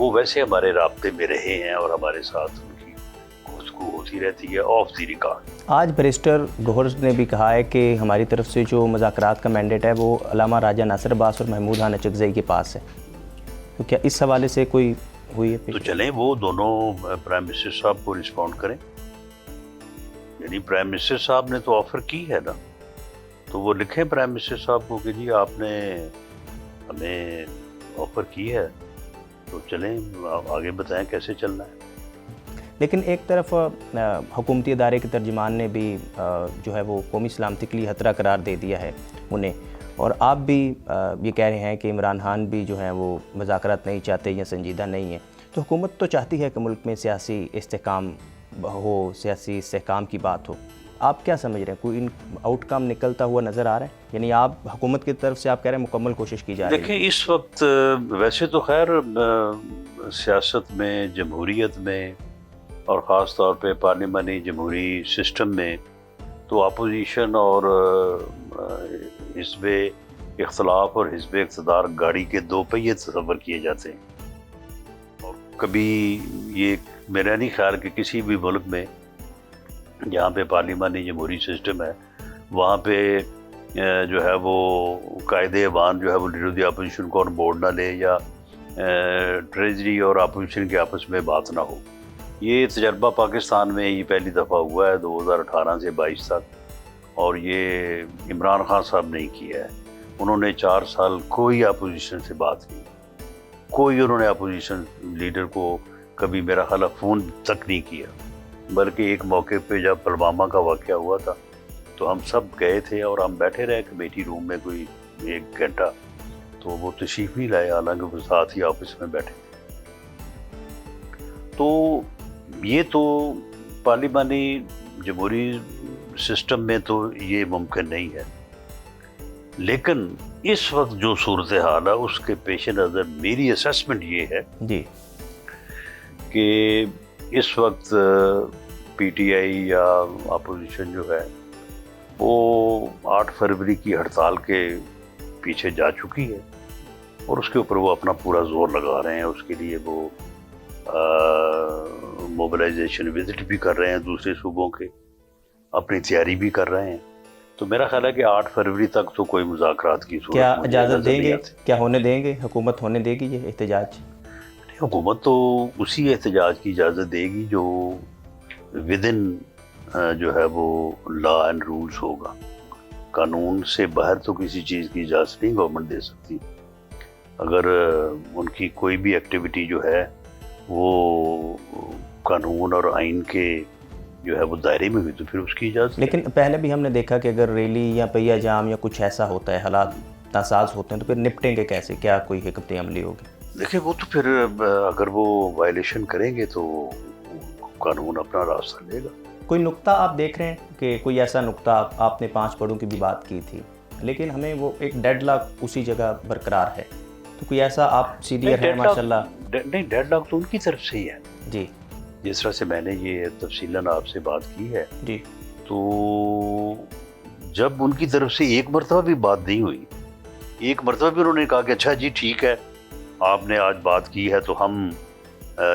وہ ویسے ہمارے رابطے میں رہے ہیں اور ہمارے ساتھ ان کی گفتگو ہوتی رہتی ہے آف دی ریکارڈ۔ آج بیرسٹر گوہر نے بھی کہا ہے کہ ہماری طرف سے جو مذاکرات کا مینڈیٹ ہے وہ علامہ راجہ ناصر عباس اور محمود خان اچکزئی کے پاس ہے، تو کیا اس حوالے سے کوئی ہوئی ہے؟ تو چلیں وہ دونوں پرائم منسٹر صاحب کو رسپونڈ کریں، یعنی پرائم منسٹر صاحب نے تو آفر کی ہے نا، تو وہ لکھیں پرائم منسٹر صاحب کو کہ جی آپ نے ہمیں آفر کی ہے، تو چلیں آگے بتائیں کیسے چلنا ہے۔ لیکن ایک طرف حکومتی ادارے کے ترجمان نے بھی جو ہے وہ قومی سلامتی کے لیے خطرہ قرار دے دیا ہے انہیں، اور آپ بھی یہ کہہ رہے ہیں کہ عمران خان بھی جو ہیں وہ مذاکرات نہیں چاہتے یا سنجیدہ نہیں ہیں، تو حکومت تو چاہتی ہے کہ ملک میں سیاسی استحکام ہو، سیاسی استحکام کی بات ہو، آپ کیا سمجھ رہے ہیں؟ کوئی آؤٹ کم نکلتا ہوا نظر آ رہا ہے؟ یعنی آپ حکومت کی طرف سے آپ کہہ رہے ہیں مکمل کوشش کی جا رہی ہے؟ دیکھیں اس وقت ویسے تو خیر سیاست میں، جمہوریت میں، اور خاص طور پہ پارلیمانی جمہوری سسٹم میں تو اپوزیشن اور حزب اختلاف اور حزب اقتدار گاڑی کے دو پہیے تصور کیے جاتے ہیں، اور کبھی یہ میرا نہیں خیال کہ کسی بھی ملک میں جہاں پہ پارلیمانی جمہوری سسٹم ہے وہاں پہ جو ہے وہ قائد ایوان جو ہے وہ لیڈر دی اپوزیشن کو آن بورڈ نہ لے، یا ٹریجری اور اپوزیشن کے آپس میں بات نہ ہو۔ یہ تجربہ پاکستان میں یہ پہلی دفعہ ہوا ہے 2018 سے 22 تک، اور یہ عمران خان صاحب نے کیا ہے۔ انہوں نے 4 سال کوئی اپوزیشن سے بات کی، کوئی انہوں نے اپوزیشن لیڈر کو کبھی میرا خیال فون تک نہیں کیا، بلکہ ایک موقع پہ جب پلوامہ کا واقعہ ہوا تھا تو ہم سب گئے تھے اور ہم بیٹھے رہے کمیٹی روم میں کوئی 1 گھنٹہ، تو وہ تشریف نہیں لائے، حالانکہ وہ ساتھ ہی آفس میں بیٹھے تھے۔ تو یہ تو پارلیمانی جمہوری سسٹم میں تو یہ ممکن نہیں ہے، لیکن اس وقت جو صورتحال ہے اس کے پیش نظر میری اسیسمنٹ یہ ہے جی کہ اس وقت پی ٹی آئی یا اپوزیشن جو ہے وہ 8 فروری کی ہڑتال کے پیچھے جا چکی ہے، اور اس کے اوپر وہ اپنا پورا زور لگا رہے ہیں، اس کے لیے وہ موبلائزیشن وزٹ بھی کر رہے ہیں دوسرے صوبوں کے، اپنی تیاری بھی کر رہے ہیں۔ تو میرا خیال ہے کہ 8 فروری تک تو کوئی مذاکرات کی صورت کیا مجھے اجازت نظر دیں نہیں گے؟ آتی۔ کیا ہونے دیں گے؟ حکومت ہونے دے گی یہ احتجاج؟ حکومت تو اسی احتجاج کی اجازت دے گی جو ودن جو ہے وہ لا اینڈ رولز ہوگا۔ قانون سے باہر تو کسی چیز کی اجازت نہیں گورنمنٹ دے سکتی۔ اگر ان کی کوئی بھی ایکٹیویٹی جو ہے وہ قانون اور آئین کے جو ہے وہ دائرے میں ہوئی تو پھر اس کی اجازت۔ لیکن پہلے بھی ہم نے دیکھا کہ اگر ریلی یا پہیہ جام یا کچھ ایسا ہوتا ہے، حالات ناساز ہوتے ہیں، تو پھر نپٹیں گے کیسے؟ کیا کوئی حکمت عملی ہوگی؟ دیکھیں وہ تو پھر اگر وہ وائلیشن کریں گے تو قانون اپنا راستہ لے گا۔ کوئی نقطہ آپ دیکھ رہے ہیں کہ کوئی ایسا نقطہ آپ نے 5 پڑوں کی بھی بات کی تھی، لیکن ہمیں وہ ایک ڈیڈ لاک اسی جگہ برقرار ہے، تو کوئی ایسا آپ سینئر ہیں ماشاءاللہ؟ نہیں، ڈیڈ لاک تو ان کی طرف سے ہی ہے۔ جی جس طرح سے میں نے یہ تفصیلاً آپ سے بات کی ہے، جی تو جب ان کی طرف سے ایک مرتبہ بھی بات نہیں ہوئی، ایک مرتبہ بھی انہوں نے کہا کہ اچھا جی ٹھیک ہے آپ نے آج بات کی ہے تو ہم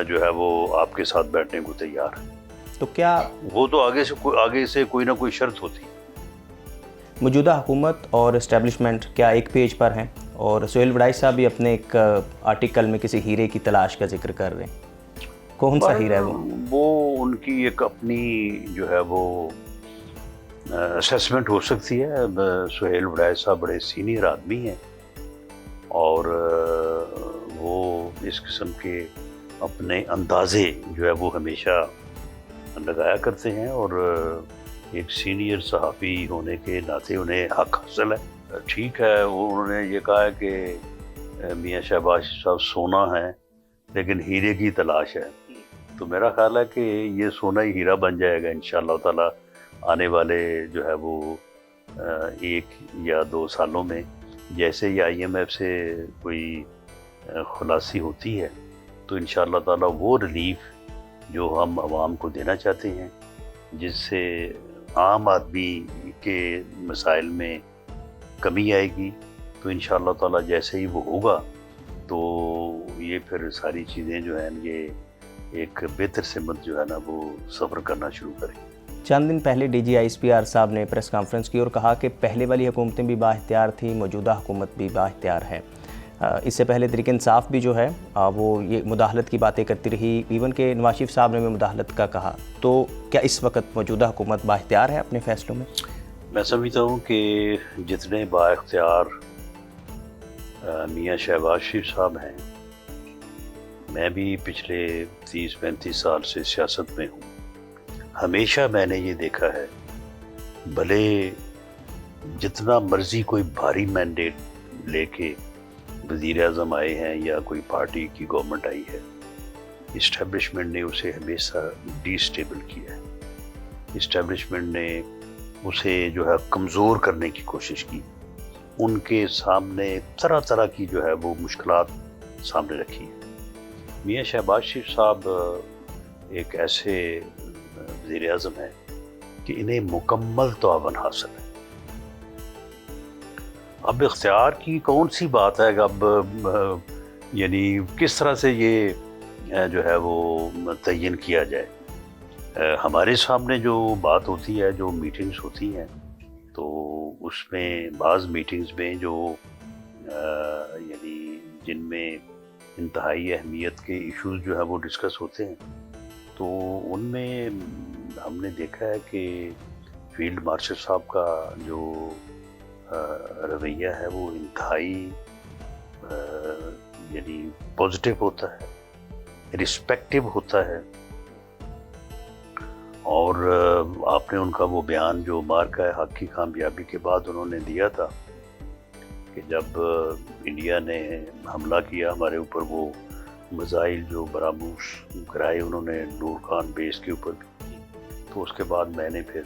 جو ہے وہ آپ کے ساتھ بیٹھنے کو تیار ہیں، تو کیا وہ تو آگے سے کوئی نہ کوئی شرط ہوتی۔ موجودہ حکومت اور اسٹیبلشمنٹ کیا ایک پیج پر ہیں؟ اور سہیل وڑائی صاحب بھی اپنے ایک آرٹیکل میں کسی ہیرے کی تلاش کا ذکر کر رہے ہیں، کون سا ہیرا ہے وہ ان کی ایک اپنی جو ہے وہ اسیسمنٹ ہو سکتی ہے۔ سہیل وڑائی صاحب بڑے سینئر آدمی ہیں اور وہ اس قسم کے اپنے اندازے جو ہے وہ ہمیشہ لگایا کرتے ہیں، اور ایک سینئر صحافی ہونے کے ناطے انہیں حق حاصل ہے۔ ٹھیک ہے، انہوں نے یہ کہا ہے کہ میاں شہباز صاحب سونا ہے لیکن ہیرے کی تلاش ہے، تو میرا خیال ہے کہ یہ سونا ہی ہیرا بن جائے گا انشاءاللہ تعالی آنے والے جو ہے وہ 1 یا 2 سالوں میں، جیسے ہی IMF سے کوئی خلاصی ہوتی ہے تو انشاءاللہ تعالی وہ ریلیف جو ہم عوام کو دینا چاہتے ہیں، جس سے عام آدمی کے مسائل میں کمی آئے گی، تو انشاءاللہ تعالی جیسے ہی وہ ہوگا تو یہ پھر ساری چیزیں جو ہیں یہ ایک بہتر سمت جو ہے نا وہ سفر کرنا شروع کریں. چند دن پہلے D G I S P R صاحب نے پریس کانفرنس کی اور کہا کہ پہلے والی حکومتیں بھی بااختیار تھیں، موجودہ حکومت بھی بااختیار ہے. اس سے پہلے تحریک انصاف بھی جو ہے وہ یہ مداخلت کی باتیں کرتی رہی، ایون کہ نواز شریف صاحب نے بھی مداخلت کا کہا. تو کیا اس وقت موجودہ حکومت بااختیار ہے اپنے فیصلوں میں؟ میں سمجھتا ہوں کہ جتنے بااختیار میاں شہباز شریف صاحب ہیں، میں بھی پچھلے 30-35 سال سے سیاست میں ہوں، ہمیشہ میں نے یہ دیکھا ہے بھلے جتنا مرضی کوئی بھاری مینڈیٹ لے کے وزیر اعظم آئے ہیں یا کوئی پارٹی کی گورنمنٹ آئی ہے، اسٹیبلشمنٹ نے اسے ہمیشہ ڈی اسٹیبل کیا ہے. اسٹیبلشمنٹ نے اسے جو ہے کمزور کرنے کی کوشش کی، ان کے سامنے طرح طرح کی جو ہے وہ مشکلات سامنے رکھی ہیں. میاں شہباز شریف صاحب ایک ایسے وزیر اعظم ہیں کہ انہیں مکمل تعاون حاصل ہے. اب اختیار کی کون سی بات ہے، اب یعنی کس طرح سے یہ جو ہے وہ تعین کیا جائے. ہمارے سامنے جو بات ہوتی ہے، جو میٹنگز ہوتی ہیں، تو اس میں بعض میٹنگز میں جو یعنی جن میں انتہائی اہمیت کے ایشوز جو ہے وہ ڈسکس ہوتے ہیں، تو ان میں ہم نے دیکھا ہے کہ فیلڈ مارشل صاحب کا جو رویہ ہے وہ انتہائی یعنی پازیٹیو ہوتا ہے، رسپیکٹیو ہوتا ہے. اور آپ نے ان کا وہ بیان جو مارکہ حق کی کامیابی کے بعد انہوں نے دیا تھا کہ جب انڈیا نے حملہ کیا ہمارے اوپر، وہ میزائل جو براموش کرائے انہوں نے نور خان بیس کے اوپر بھی، تو اس کے بعد میں نے پھر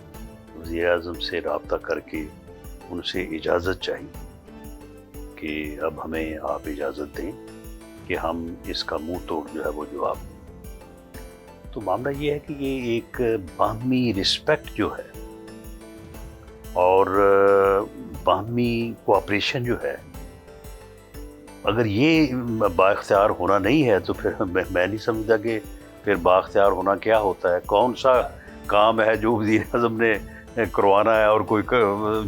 وزیر اعظم سے رابطہ کر کے ان سے اجازت چاہی کہ اب ہمیں آپ اجازت دیں کہ ہم اس کا منہ توڑ جو ہے وہ جواب دیں. تو معاملہ یہ ہے کہ یہ ایک باہمی رسپیکٹ جو ہے اور باہمی کوآپریشن جو ہے، اگر یہ بااختیار ہونا نہیں ہے تو پھر میں نہیں سمجھتا کہ پھر بااختیار ہونا کیا ہوتا ہے. کون سا کام ہے جو وزیر اعظم نے کروانا ہے اور کوئی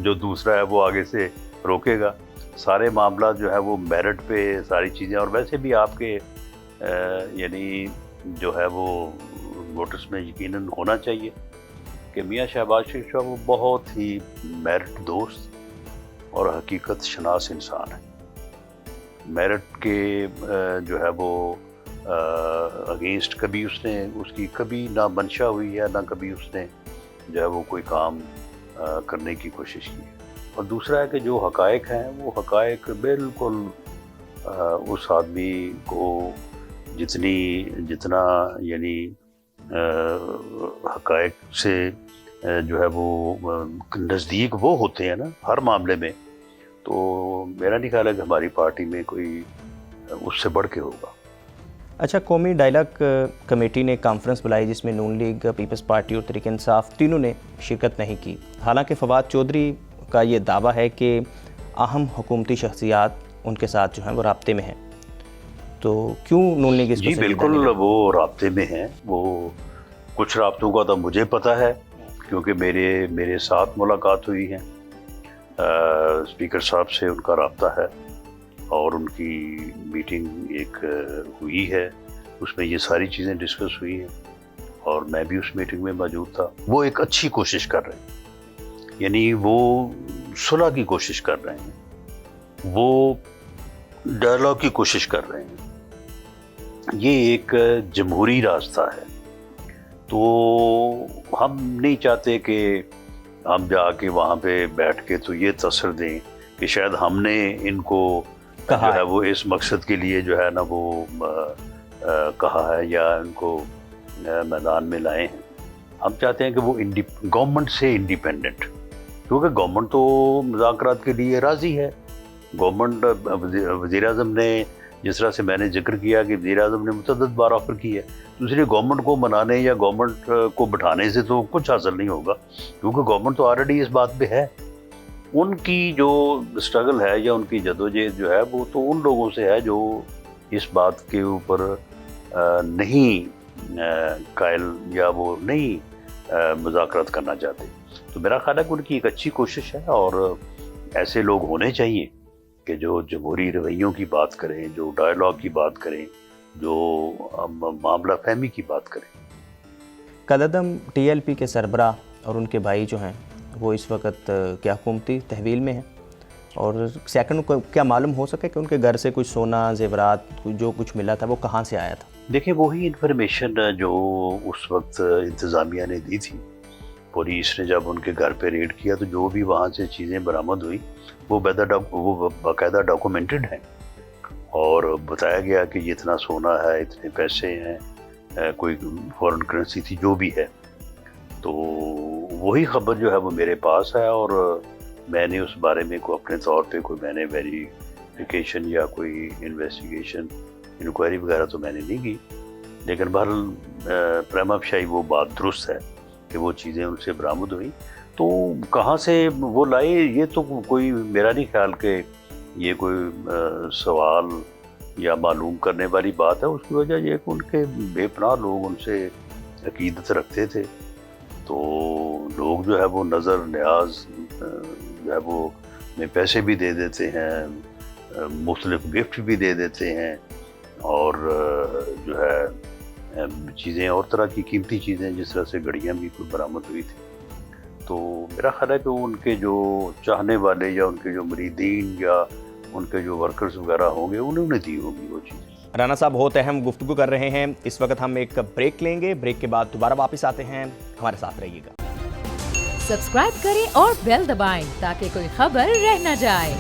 جو دوسرا ہے وہ آگے سے روکے گا. سارے معاملات جو ہے وہ میرٹ پہ ساری چیزیں، اور ویسے بھی آپ کے یعنی جو ہے وہ ووٹرز میں یقیناً ہونا چاہیے کہ میاں شہباز شریف صاحب وہ بہت ہی میرٹ دوست اور حقیقت شناس انسان ہے. میرٹ کے جو ہے وہ اگینسٹ کبھی اس کی کبھی نہ منشا ہوئی ہے، نہ کبھی اس نے جو ہے وہ کوئی کام کرنے کی کوشش کی. اور دوسرا ہے کہ جو حقائق ہیں وہ حقائق بالکل اس آدمی کو جتنا یعنی حقائق سے جو ہے وہ نزدیک وہ ہوتے ہیں نا ہر معاملے میں، تو میرا نہیں خیال ہے کہ ہماری پارٹی میں کوئی اس سے بڑھ کے ہوگا. اچھا، قومی ڈائلاگ کمیٹی نے کانفرنس بلائی جس میں نون لیگ، پیپلز پارٹی اور تحریک انصاف تینوں نے شرکت نہیں کی. حالانکہ فواد چودھری کا یہ دعویٰ ہے کہ اہم حکومتی شخصیات ان کے ساتھ جو ہیں وہ رابطے میں ہیں. تو کیوں نون لیگ اس کو جی بالکل وہ رابطے میں ہیں. وہ کچھ رابطوں کا تو مجھے پتہ ہے کیونکہ میرے ساتھ ملاقات ہوئی ہے. اسپیکر صاحب سے ان کا رابطہ ہے اور ان کی میٹنگ ایک ہوئی ہے، اس میں یہ ساری چیزیں ڈسکس ہوئی ہیں اور میں بھی اس میٹنگ میں موجود تھا. وہ ایک اچھی کوشش کر رہے ہیں، یعنی وہ صلح کی کوشش کر رہے ہیں، وہ ڈائلاگ کی کوشش کر رہے ہیں. یہ ایک جمہوری راستہ ہے، تو ہم نہیں چاہتے کہ ہم جا کے وہاں پہ بیٹھ کے تو یہ تاثر دیں کہ شاید ہم نے ان کو جو ہے وہ اس مقصد کے لیے جو ہے نا وہ کہا ہے یا ان کو میدان میں لائے ہیں. ہم چاہتے ہیں کہ وہ گورنمنٹ سے انڈیپینڈنٹ، کیونکہ گورنمنٹ تو مذاکرات کے لیے راضی ہے. گورنمنٹ وزیر اعظم نے جس طرح سے میں نے ذکر کیا کہ وزیر اعظم نے متعدد بار آفر کی ہے، دوسری گورنمنٹ کو منانے یا گورنمنٹ کو بٹھانے سے تو کچھ حاصل نہیں ہوگا، کیونکہ گورنمنٹ تو آلریڈی اس بات پہ ہے. ان کی جو اسٹرگل ہے یا ان کی جدوجہد جو ہے وہ تو ان لوگوں سے ہے جو اس بات کے اوپر نہیں قائل یا وہ نہیں مذاکرات کرنا چاہتے. تو میرا خیال ہے کہ ان کی ایک اچھی کوشش ہے اور ایسے لوگ ہونے چاہیے کہ جو جمہوری رویوں کی بات کریں, جو ڈائلاگ کی بات کریں, جو معاملہ فہمی کی بات کریں. قدم ٹی ایل پی کے سربراہ اور ان کے بھائی جو ہیں وہ اس وقت کیا حکومتی تحویل میں ہیں, اور سیکنڈ کو کیا معلوم ہو سکے کہ ان کے گھر سے کچھ سونا زیورات جو کچھ ملا تھا وہ کہاں سے آیا تھا؟ دیکھیں وہی انفارمیشن جو اس وقت انتظامیہ نے دی تھی. پولیس نے جب ان کے گھر پہ ریڈ کیا تو جو بھی وہاں سے چیزیں برآمد ہوئی وہ باقاعدہ ڈاکومنٹڈ ہیں, اور بتایا گیا کہ یہ اتنا سونا ہے, اتنے پیسے ہیں, کوئی فورن کرنسی تھی, جو بھی ہے. تو وہی خبر جو ہے وہ میرے پاس ہے, اور میں نے اس بارے میں کوئی اپنے طور پہ کوئی میں نے ویریفیکیشن یا کوئی انویسٹیگیشن انکوائری وغیرہ تو میں نے نہیں کی. لیکن بہرحال پریما فشائی وہ بات درست ہے کہ وہ چیزیں ان سے برآمد ہوئی. تو کہاں سے وہ لائے یہ تو کوئی میرا نہیں خیال کہ یہ کوئی سوال یا معلوم کرنے والی بات ہے. اس کی وجہ یہ کہ ان کے بے پناہ لوگ ان سے عقیدت رکھتے تھے, تو لوگ جو ہے وہ نظر نیاز جو ہے وہ میں پیسے بھی دے دیتے ہیں, مختلف گفٹ بھی دے دیتے ہیں, اور جو ہے چیزیں اور طرح کی قیمتی چیزیں جس طرح سے گھڑیاں بھی کوئی برآمد ہوئی تھی. تو میرا خیال ہے کہ ان کے جو چاہنے والے یا ان کے جو مریدین یا ان کے جو ورکرز وغیرہ ہوں گے انہوں نے دی ہوگی وہ چیزیں. رانا صاحب بہت اہم گفتگو کر رہے ہیں. اس وقت ہم ایک بریک لیں گے, بریک کے بعد دوبارہ واپس آتے ہیں, ہمارے ساتھ رہیے گا. سبسکرائب کریں اور بیل دبائیں تاکہ کوئی خبر رہ نہ جائے.